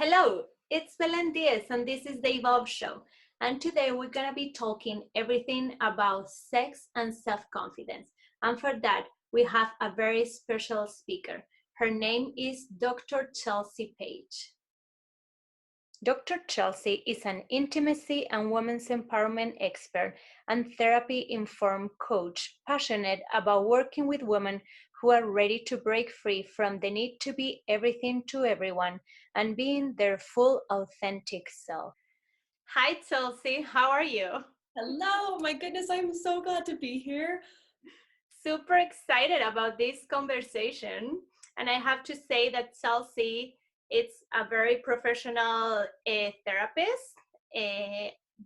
Hello, it's Belen Diaz, and this is the E-volve show. And today we're going to be talking everything about sex and self-confidence. And for that, we have a very special speaker. Her name is Dr. Chelsea Page. Dr. Chelsea is an intimacy and women's empowerment expert and therapy-informed coach passionate about working with women who are ready to break free from the need to be everything to everyone and being their full authentic self. Hi, Chelsea. How are you? Hello, my goodness, I'm so glad to be here. Super excited about this conversation. And I have to say that Chelsea is a very professional therapist,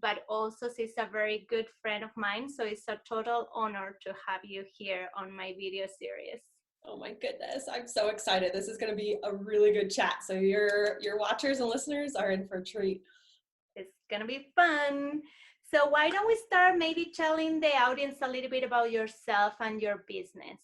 but also she's a very good friend of mine. So it's a total honor to have you here on my video series. Oh my goodness, I'm so excited. This is going to be a really good chat. So your watchers and listeners are in for a treat. It's going to be fun. So why don't we start maybe telling the audience a little bit about yourself and your business?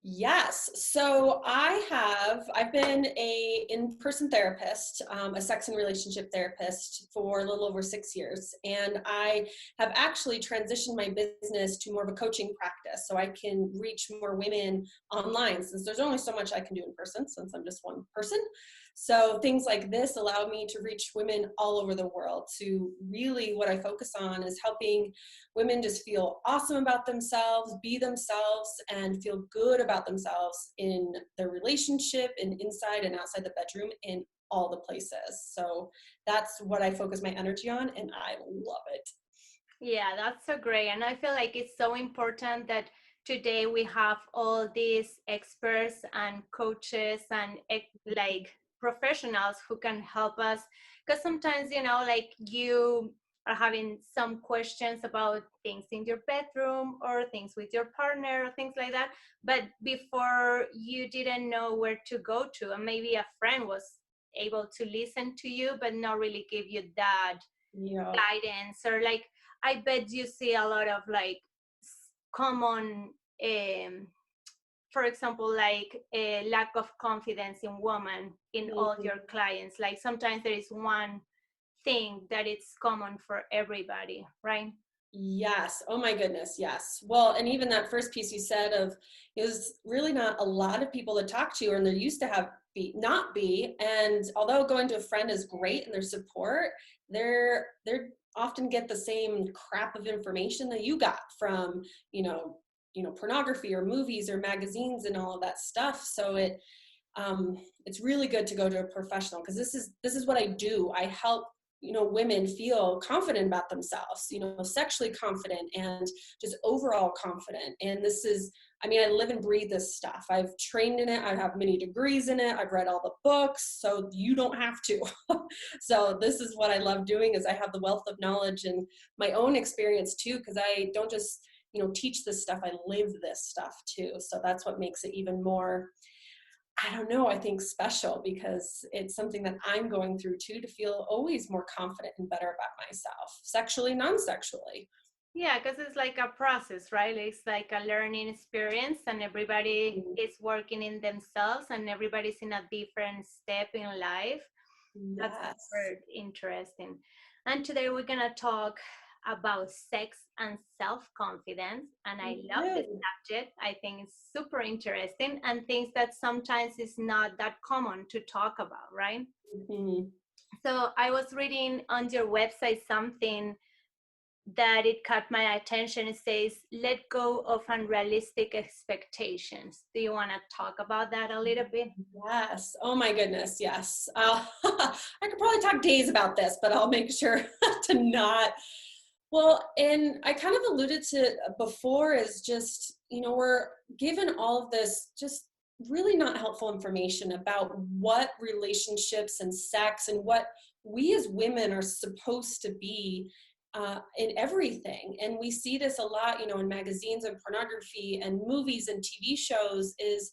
Yes, so I've been a in-person therapist, a sex and relationship therapist for a little over 6 years, and I have actually transitioned my business to more of a coaching practice, so I can reach more women online, since there's only so much I can do in person, since I'm just one person. So things like this allow me to reach women all over the world. To really, what I focus on is helping women just feel awesome about themselves, be themselves, and feel good about themselves in their relationship and inside and outside the bedroom in all the places. So that's what I focus my energy on, and I love it. Yeah, that's so great. And I feel like it's so important that today we have all these experts and coaches and like professionals who can help us. Because sometimes, like you are having some questions about things in your bedroom or things with your partner or things like that. But before you didn't know where to go to, and maybe a friend was able to listen to you, but not really give you that guidance or like I bet you see a lot of like common, for example, like a lack of confidence in women in all your clients. Like sometimes there is one thing that it's common for everybody, right? Yes. Oh my goodness. Yes. Well, and even that first piece you said of is really not a lot of people to talk to, and they're used to have not be. And although going to a friend is great and their support, they're often get the same crap of information that you got from, pornography or movies or magazines and all of that stuff. So it's really good to go to a professional, because this is what I do. I help women feel confident about themselves, sexually confident and just overall confident. And I live and breathe this stuff. I've trained in it. I have many degrees in it. I've read all the books, so you don't have to. So this is what I love doing, is I have the wealth of knowledge and my own experience too, because I don't just teach this stuff. I live this stuff too. So that's what makes it even more, I don't know, I think special, because it's something that I'm going through too, to feel always more confident and better about myself, sexually, non-sexually. Yeah, because it's like a process, right? It's like a learning experience, and everybody is working in themselves, and everybody's in a different step in life. That's Yes. super interesting. And today we're going to talk about sex and self-confidence. And I love this subject. I think it's super interesting and things that sometimes is not that common to talk about, right? Mm-hmm. So I was reading on your website something that it caught my attention. It says, let go of unrealistic expectations. Do you want to talk about that a little bit? Yes. Oh my goodness. Yes. I could probably talk days about this, but I'll make sure to not. Well, and I kind of alluded to before, is just, we're given all of this just really not helpful information about what relationships and sex and what we as women are supposed to be in everything. And we see this a lot, in magazines and pornography and movies and TV shows, is,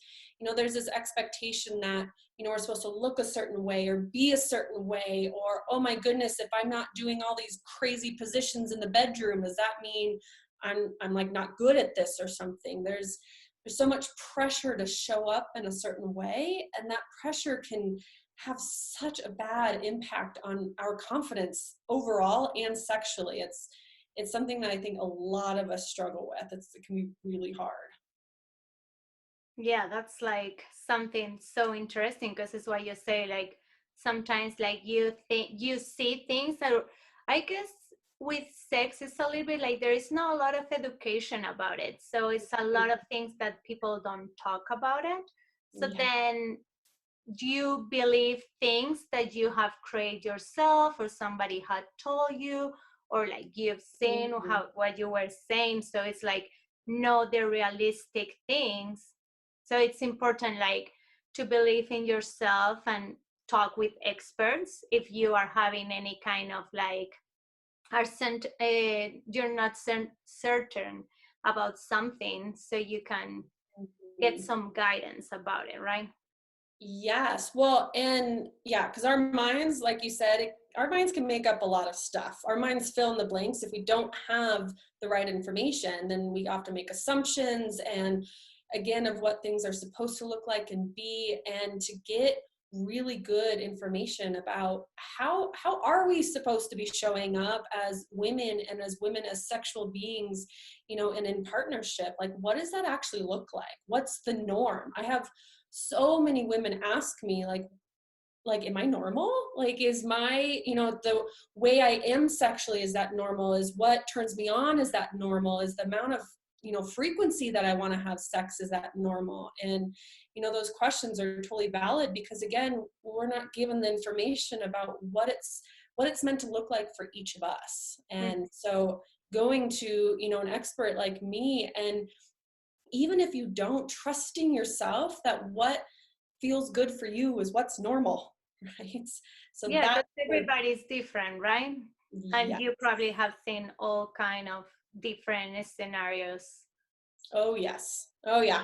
there's this expectation that, we're supposed to look a certain way or be a certain way, or, oh my goodness, if I'm not doing all these crazy positions in the bedroom, does that mean I'm like not good at this or something? There's so much pressure to show up in a certain way, and that pressure can have such a bad impact on our confidence overall and sexually. It's something that I think a lot of us struggle with. It can be really hard. Yeah, that's like something so interesting because it's what you say, like sometimes like you think you see things that I guess with sex it's a little bit like there is not a lot of education about it. So it's a lot of things that people don't talk about it. So Yeah. then do you believe things that you have created yourself or somebody had told you or like you've seen or Mhm. how what you were saying? So it's like know the realistic things. So it's important like to believe in yourself and talk with experts if you are having any kind of like you're not certain about something, so you can get Mhm. some guidance about it, right? Yes. Well, and yeah, because our minds, like you said, our minds can make up a lot of stuff. Our minds fill in the blanks. If we don't have the right information, then we often make assumptions and again of what things are supposed to look like and be, and to get really good information about how are we supposed to be showing up as women and as women as sexual beings, and in partnership. Like, what does that actually look like? What's the norm? I have so many women ask me like am I normal? Like, is my, the way I am sexually, is that normal? Is what turns me on, is that normal? Is the amount of frequency that I want to have sex, is that normal? And those questions are totally valid because again, we're not given the information about what it's meant to look like for each of us. Mm. And so going to an expert like me, and even if you don't, trusting yourself that what feels good for you is what's normal, right? So Yeah, that's because where, everybody's different, right? And yeah. you probably have seen all kind of different scenarios. Oh yes. Oh yeah.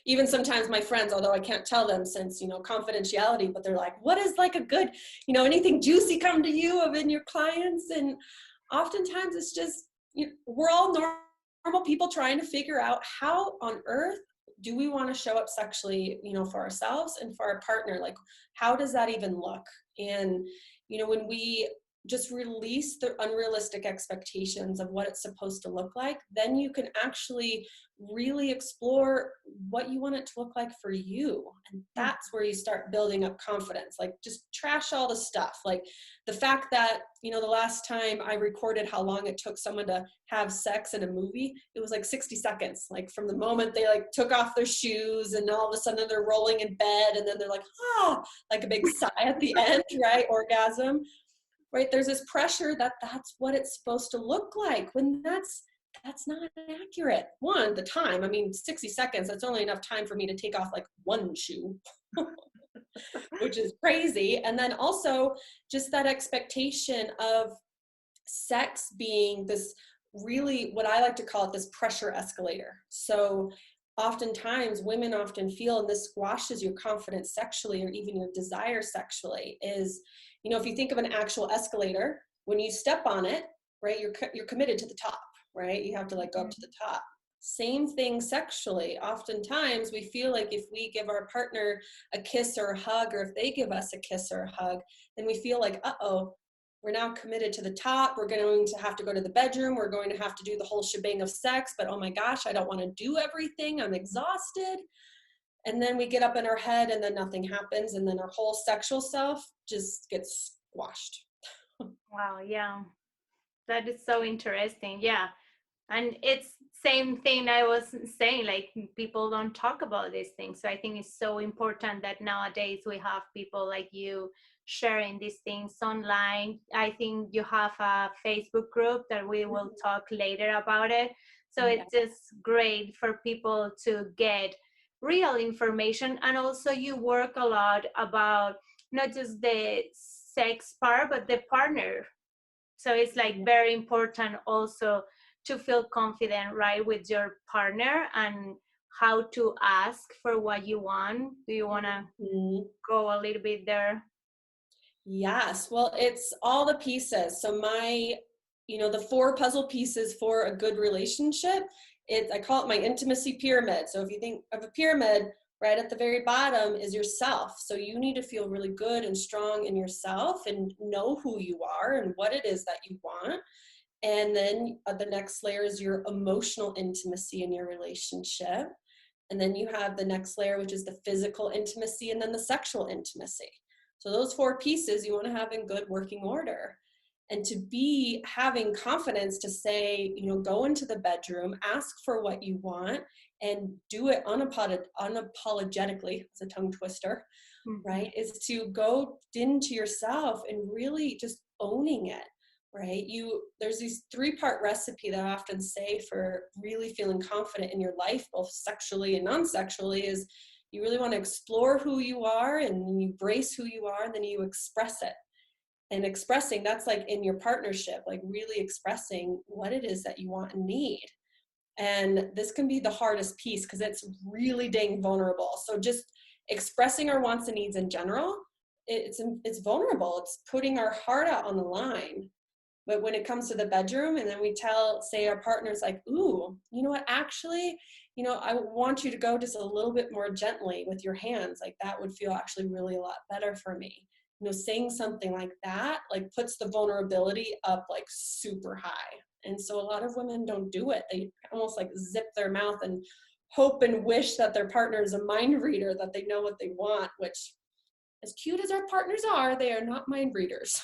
Even sometimes my friends, although I can't tell them since confidentiality, but they're like, what is like a good, anything juicy come to you of in your clients? And oftentimes it's just, we're all normal people trying to figure out how on earth do we want to show up sexually, for ourselves and for our partner. Like, how does that even look? And when we just release the unrealistic expectations of what it's supposed to look like, then you can actually really explore what you want it to look like for you. And Mm. that's where you start building up confidence. Like, just trash all the stuff. Like the fact that, the last time I recorded how long it took someone to have sex in a movie, it was like 60 seconds. Like from the moment they like took off their shoes and all of a sudden they're rolling in bed and then they're like, like a big sigh at the end, right? Orgasm. Right? There's this pressure that that's what it's supposed to look like, when that's not accurate. One, the time, I mean, 60 seconds, that's only enough time for me to take off like one shoe, which is crazy. And then also just that expectation of sex being this really, what I like to call it, this pressure escalator. So oftentimes women often feel, and this squashes your confidence sexually or even your desire sexually, is, if you think of an actual escalator, when you step on it, right, you're committed to the top, right? You have to like go up to the top. Same thing sexually. Oftentimes we feel like if we give our partner a kiss or a hug, or if they give us a kiss or a hug, then we feel like, uh-oh, we're now committed to the top. We're going to have to go to the bedroom. We're going to have to do the whole shebang of sex, but oh my gosh, I don't want to do everything. I'm exhausted. And then we get up in our head and then nothing happens. And then our whole sexual self just gets squashed. Wow, yeah. That is so interesting. Yeah. And it's same thing I was saying, like people don't talk about these things. So I think it's so important that nowadays we have people like you sharing these things online. I think you have a Facebook group that we will talk later about it. So Yeah. it's just great for people to get real information. And also you work a lot about not just the sex part, but the partner. So it's like very important also to feel confident, right, with your partner and how to ask for what you want. Do you want to Mhm. go a little bit there? Yes. Well, it's all the pieces. So the 4 puzzle pieces for a good relationship, I call it my intimacy pyramid. So if you think of a pyramid, right at the very bottom is yourself. So you need to feel really good and strong in yourself and know who you are and what it is that you want. And then the next layer is your emotional intimacy in your relationship. And then you have the next layer, which is the physical intimacy, and then the sexual intimacy. So those four pieces you want to have in good working order. And to be having confidence to say, go into the bedroom, ask for what you want, and do it unapologetically. It's a tongue twister, right? Is to go into yourself and really just owning it, right? There's these 3-part recipe that I often say for really feeling confident in your life, both sexually and non-sexually, is you really want to explore who you are and you embrace who you are, and then you express it. And expressing, that's like in your partnership, like really expressing what it is that you want and need. And this can be the hardest piece because it's really dang vulnerable. So just expressing our wants and needs in general, it's vulnerable. It's putting our heart out on the line. But when it comes to the bedroom, and then we say our partner's like, ooh, you know what, actually, I want you to go just a little bit more gently with your hands. Like that would feel actually really a lot better for me. Saying something like that, like puts the vulnerability up like super high. And so a lot of women don't do it. They almost like zip their mouth and hope and wish that their partner is a mind reader, that they know what they want, which as cute as our partners are, they are not mind readers.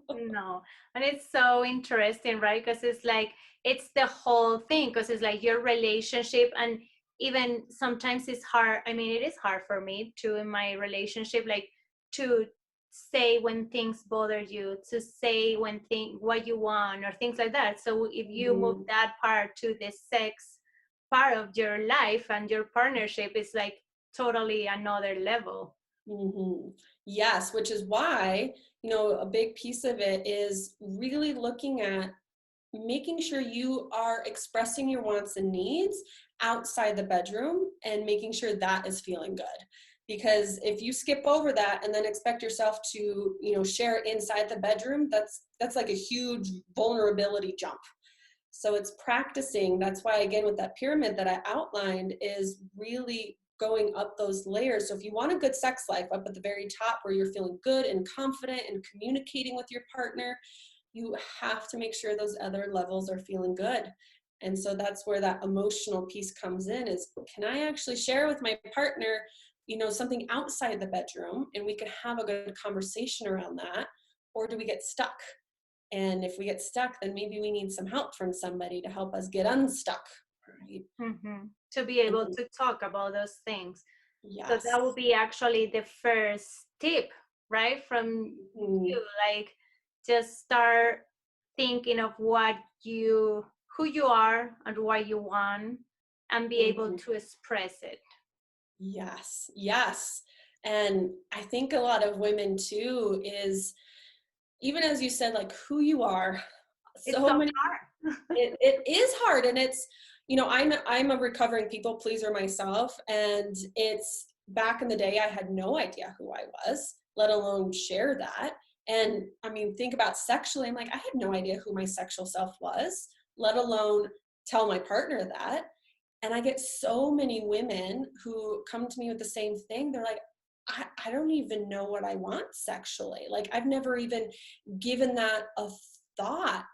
No, and it's so interesting, right? Because it's like it's the whole thing, because it's like your relationship. And even sometimes it's hard. I mean, it is hard for me too in my relationship, like to say when things bother you, to say what you want or things like that. So if you move that part to the sex part of your life and your partnership, is like totally another level. Mm-hmm. Yes, which is why, a big piece of it is really looking at making sure you are expressing your wants and needs outside the bedroom and making sure that is feeling good. Because if you skip over that and then expect yourself to, share it inside the bedroom, that's like a huge vulnerability jump. So it's practicing. That's why, again, with that pyramid that I outlined, is really going up those layers. So if you want a good sex life, up at the very top where you're feeling good and confident and communicating with your partner, you have to make sure those other levels are feeling good. And so that's where that emotional piece comes in, is can I actually share with my partner, something outside the bedroom, and we can have a good conversation around that? Or do we get stuck? And if we get stuck, then maybe we need some help from somebody to help us get unstuck, right? To be able to talk about those things. Yes. So that would be actually the first tip, right? From you, like just start thinking of who you are and what you want, and be able to express it. Yes, yes. And I think a lot of women too is, even as you said, like who you are, It's so many hard. it is hard. And it's, I'm a recovering people pleaser myself, and it's back in the day I had no idea who I was, let alone share that. And I mean, think about sexually, I'm like, I had no idea who my sexual self was, let alone tell my partner that. And I get so many women who come to me with the same thing. They're like, I don't even know what I want sexually. Like, I've never even given that a thought.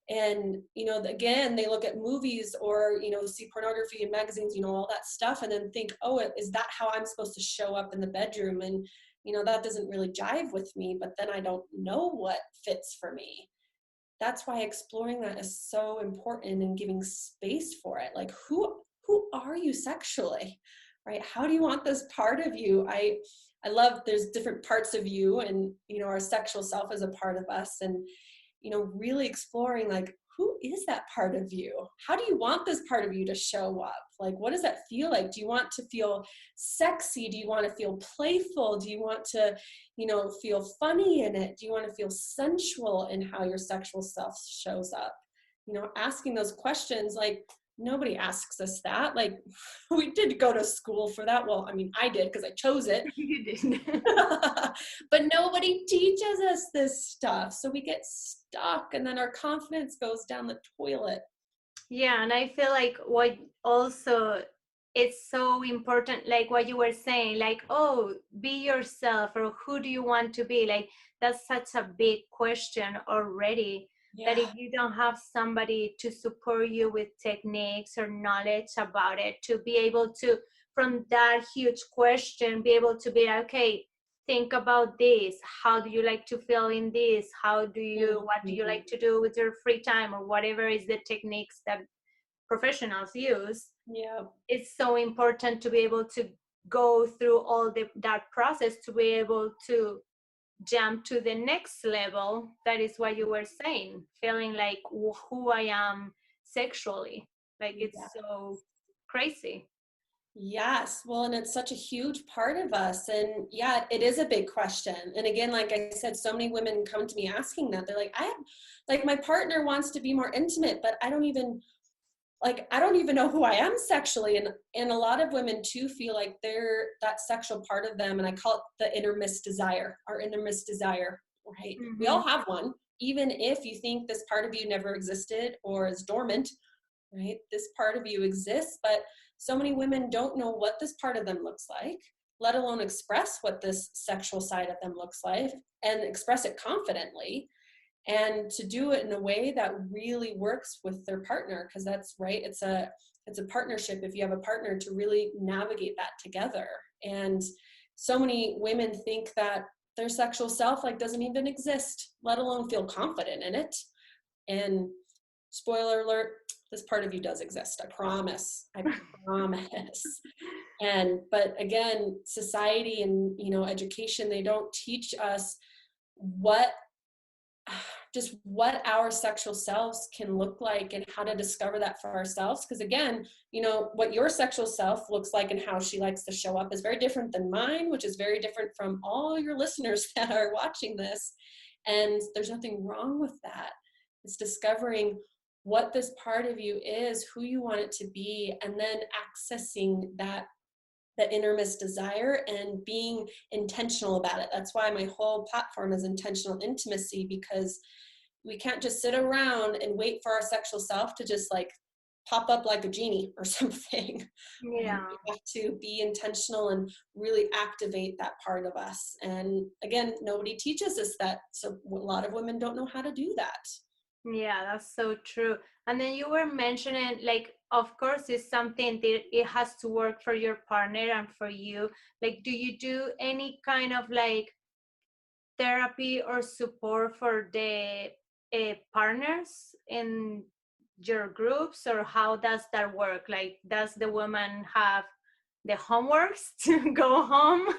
And, again, they look at movies or, see pornography in magazines, all that stuff, and then think, oh, is that how I'm supposed to show up in the bedroom? And, that doesn't really jive with me, but then I don't know what fits for me. That's why exploring that is so important, and giving space for it. Like, who are you sexually, right? How do you want this part of you? I love, there's different parts of you, and, our sexual self is a part of us. And, really exploring, like, who is that part of you? How do you want this part of you to show up? Like, what does that feel like? Do you want to feel sexy? Do you want to feel playful? Do you want to, feel funny in it? Do you want to feel sensual in how your sexual self shows up? Asking those questions, like, nobody asks us that. Like, we did go to school for that. Well, I mean, I did because I chose it. You didn't. But nobody teaches us this stuff. So we get stuck, and then our confidence goes down the toilet. Yeah, and I feel like what also it's so important, like what you were saying, like, oh, be yourself, or who do you want to be? Like, that's such a big question already, that Yeah. if you don't have somebody to support you with techniques or knowledge about it, to be able to, from that huge question, be able to be like, okay, think about this, how do you like to feel in this, what do you Mhm. like to do with your free time, or whatever is the techniques that professionals use. Yeah. It's so important to be able to go through all that process to be able to jump to the next level. That is what you were saying, feeling like who I am sexually. Like, it's Yeah. so crazy. Yes. Well, and it's such a huge part of us. And yeah, it is a big question. And again, like I said, so many women come to me asking that. They're like, like, my partner wants to be more intimate, but I don't even know who I am sexually. And a lot of women too feel like they're that sexual part of them. And I call it the innermost desire, our innermost desire, right? We Mm-hmm. all have one, even if you think this part of you never existed or is dormant, right? This part of you exists, but so many women don't know what this part of them looks like, let alone express what this sexual side of them looks like and express it confidently, and to do it in a way that really works with their partner, because that's right, it's a partnership. If you have a partner, to really navigate that together. And so many women think that their sexual self like doesn't even exist, let alone feel confident in it. And spoiler alert, this part of you does exist. I promise. And but again, society and education, they don't teach us what just what our sexual selves can look like and how to discover that for ourselves. Because again, what your sexual self looks like and how she likes to show up is very different than mine, which is very different from all your listeners that are watching this. And there's nothing wrong with that. It's discovering what this part of you is, who you want it to be, and then accessing that innermost desire and being intentional about it. That's why my whole platform is intentional intimacy, because we can't just sit around and wait for our sexual self to just like pop up like a genie or something. Right? Yeah. We have to be intentional and really activate that part of us. And again, nobody teaches us that. So a lot of women don't know how to do that. Yeah, that's so true. And then you were mentioning, like, of course, it's something that it has to work for your partner and for you. Like, do you do any kind of like therapy or support for the partners in your groups, or how does that work? Like, does the woman have the homeworks to go home?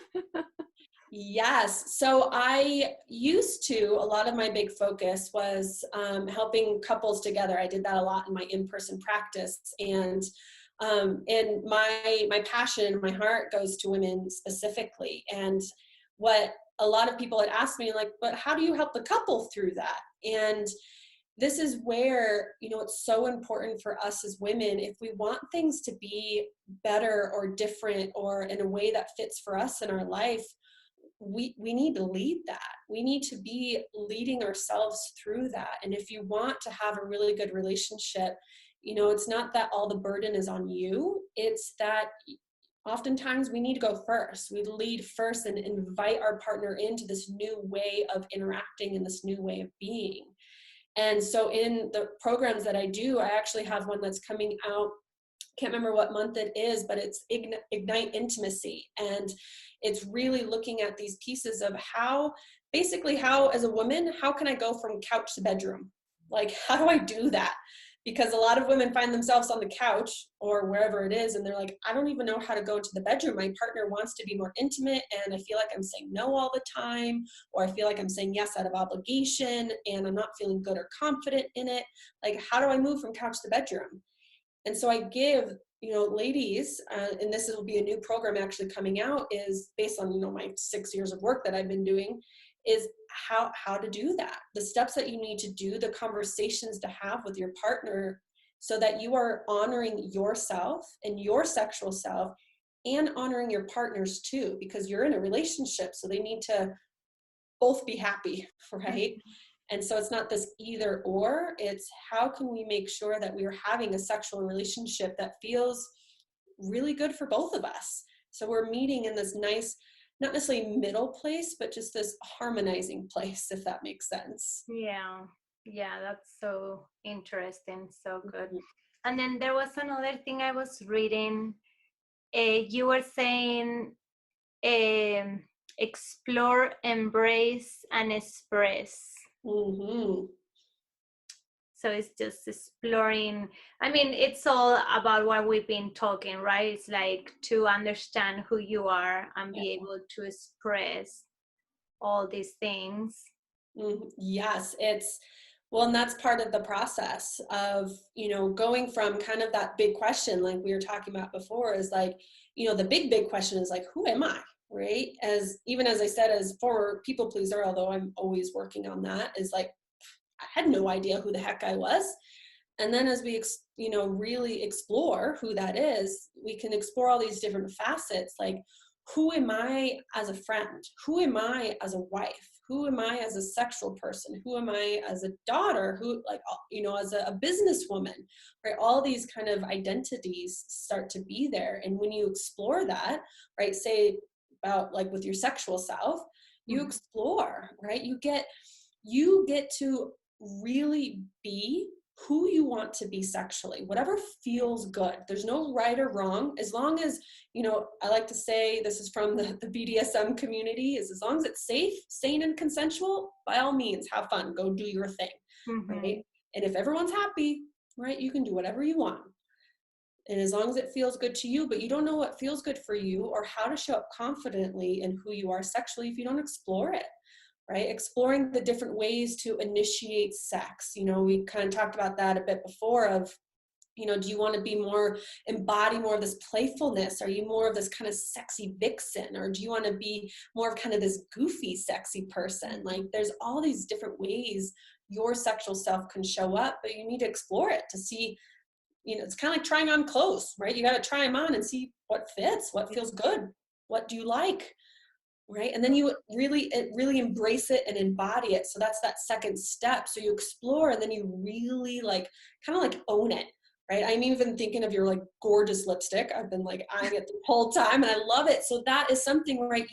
Yes. So I used to, a lot of my big focus was helping couples together. I did that a lot in my in-person practice. And my passion, my heart goes to women specifically. And what a lot of people had asked me, like, but how do you help the couple through that? And this is where, it's so important for us as women, if we want things to be better or different or in a way that fits for us in our life, we need to lead that. We need to be leading ourselves through that. And if you want to have a really good relationship, it's not that all the burden is on you. It's that oftentimes we need to go first. We lead first and invite our partner into this new way of interacting and this new way of being. And so in the programs that I do, I actually have one that's coming out, can't remember what month it is, but it's Ignite Intimacy. And it's really looking at these pieces of basically how, as a woman, how can I go from couch to bedroom? Like, how do I do that? Because a lot of women find themselves on the couch or wherever it is, and they're like, I don't even know how to go to the bedroom. My partner wants to be more intimate, and I feel like I'm saying no all the time, or I feel like I'm saying yes out of obligation, and I'm not feeling good or confident in it. Like, how do I move from couch to bedroom? And so I give, ladies, and this will be a new program actually coming out, is based on, my 6 years of work that I've been doing, is how to do that. The steps that you need to do, the conversations to have with your partner so that you are honoring yourself and your sexual self and honoring your partners too, because you're in a relationship. So they need to both be happy, right? And so it's not this either or, it's how can we make sure that we are having a sexual relationship that feels really good for both of us. So we're meeting in this nice, not necessarily middle place, but just this harmonizing place, if that makes sense. Yeah. Yeah, that's so interesting. So good. Mhm. And then there was another thing I was reading. You were saying um, explore, embrace, and express. Mhm. So it's just exploring. I mean, it's all about what we've been talking, right? It's like to understand who you are and be able to express all these things. Yes, it's well, and that's part of the process of, going from kind of that big question, like we were talking about before, is like, the big question is like, who am I? Right? As I said, as former people pleaser, although I'm always working on that, is like, I had no idea who the heck I was. And then as we, really explore who that is, we can explore all these different facets, like, who am I as a friend? Who am I as a wife? Who am I as a sexual person? Who am I as a daughter? Who, like, as a businesswoman, right? All these kind of identities start to be there. And when you explore that, right, say about like with your sexual self, you Mhm. explore, right? You get to really be who you want to be sexually, whatever feels good. There's no right or wrong. As long as, I like to say, this is from the BDSM community, is as long as it's safe, sane, and consensual, by all means, have fun, go do your thing, right? Mhm. And if everyone's happy, right, you can do whatever you want. And as long as it feels good to you, but you don't know what feels good for you or how to show up confidently in who you are sexually if you don't explore it. Right? Exploring the different ways to initiate sex. We kind of talked about that a bit before of, do you want to embody more of this playfulness? Are you more of this kind of sexy vixen? Or do you want to be more of kind of this goofy, sexy person? Like, there's all these different ways your sexual self can show up, but you need to explore it to see, it's kind of like trying on clothes, right? You got to try them on and see what fits, what feels good. What do you like? Right? And then you really embrace it and embody it. So that's that second step. So you explore and then you really like kind of like own it. Right? I'm even thinking of your like gorgeous lipstick. I've been like eyeing it the whole time and I love it. So that is something, right?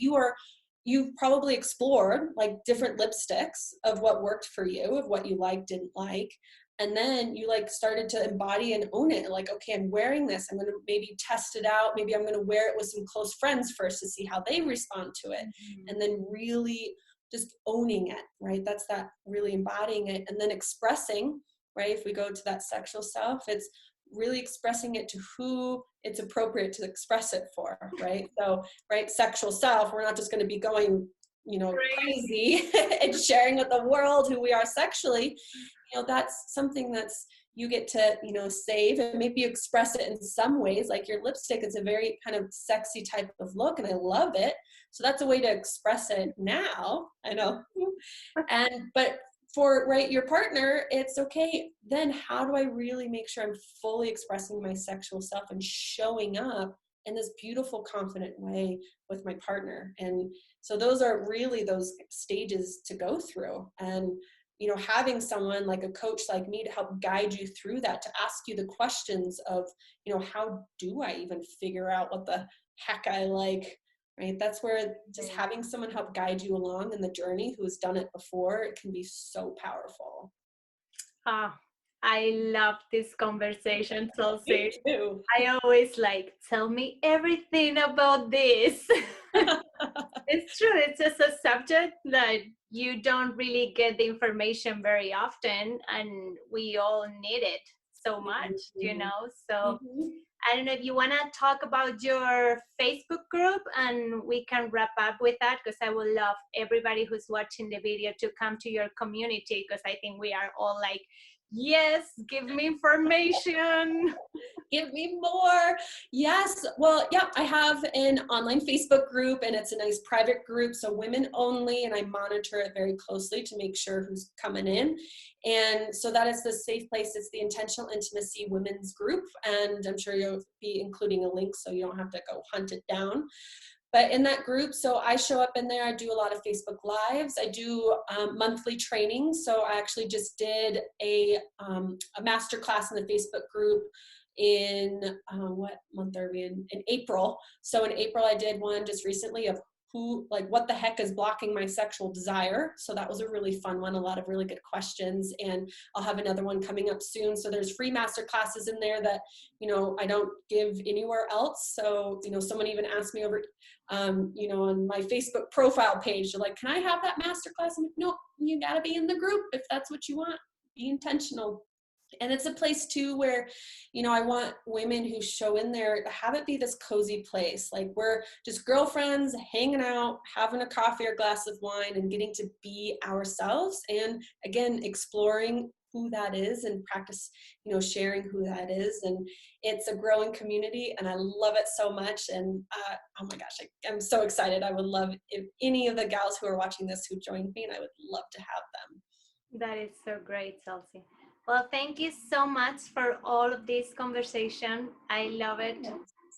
You've probably explored like different lipsticks of what worked for you, of what you liked, didn't like. And then you like started to embody and own it. Like, okay, I'm wearing this. I'm going to maybe test it out. Maybe I'm going to wear it with some close friends first to see how they respond to it. Mhm. And then really just owning it, right? That's that really embodying it. And then expressing, right? If we go to that sexual self, it's really expressing it to who it's appropriate to express it for, right? So, right, sexual self, we're not just going to be going, crazy and sharing with the world who we are sexually. That's something that's you get to, save, and maybe you express it in some ways. Like your lipstick is a very kind of sexy type of look and I love it. So that's a way to express it now. I know. But for, right, your partner, it's okay. Then how do I really make sure I'm fully expressing my sexual self and showing up in this beautiful, confident way with my partner? And so those are really those stages to go through. And having someone like a coach like me to help guide you through that, to ask you the questions of, how do I even figure out what the heck I like, right? That's where just having someone help guide you along in the journey who has done it before, it can be so powerful. Ah, I love this conversation, Me Chelsea. too. I always like, tell me everything about this. It's true. It's just a subject that you don't really get the information very often, and we all need it so much, So Mhm. I don't know if you want to talk about your Facebook group and we can wrap up with that, because I would love everybody who's watching the video to come to your community, because I think we are all like, yes, give me information. Give me more. Yes. Well, yeah, I have an online Facebook group and it's a nice private group. So women only. And I monitor it very closely to make sure who's coming in. And so that is the safe place. It's the Intentional Intimacy Women's Group. And I'm sure you'll be including a link so you don't have to go hunt it down. But in that group, so I show up in there, I do a lot of Facebook Lives, I do monthly training. So I actually just did a masterclass in the Facebook group in what month are we in April. So in April I did one just recently of what the heck is blocking my sexual desire. So that was a really fun one, a lot of really good questions. And I'll have another one coming up soon. So there's free master classes in there that, I don't give anywhere else. So, someone even asked me over, on my Facebook profile page, they're like, can I have that master class? I'm like, no, you gotta be in the group if that's what you want. Be intentional. And it's a place too where, I want women who show in there to have it be this cozy place. Like we're just girlfriends hanging out, having a coffee or glass of wine and getting to be ourselves. And again, exploring who that is and practice, sharing who that is. And it's a growing community and I love it so much. And oh my gosh, I'm so excited. I would love if any of the gals who are watching this who joined me, and I would love to have them. That is so great, Chelsea. Well, thank you so much for all of this conversation. I love it.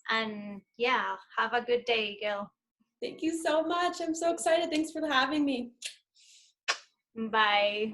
And yeah, have a good day, girl. Thank you so much. I'm so excited. Thanks for having me. Bye.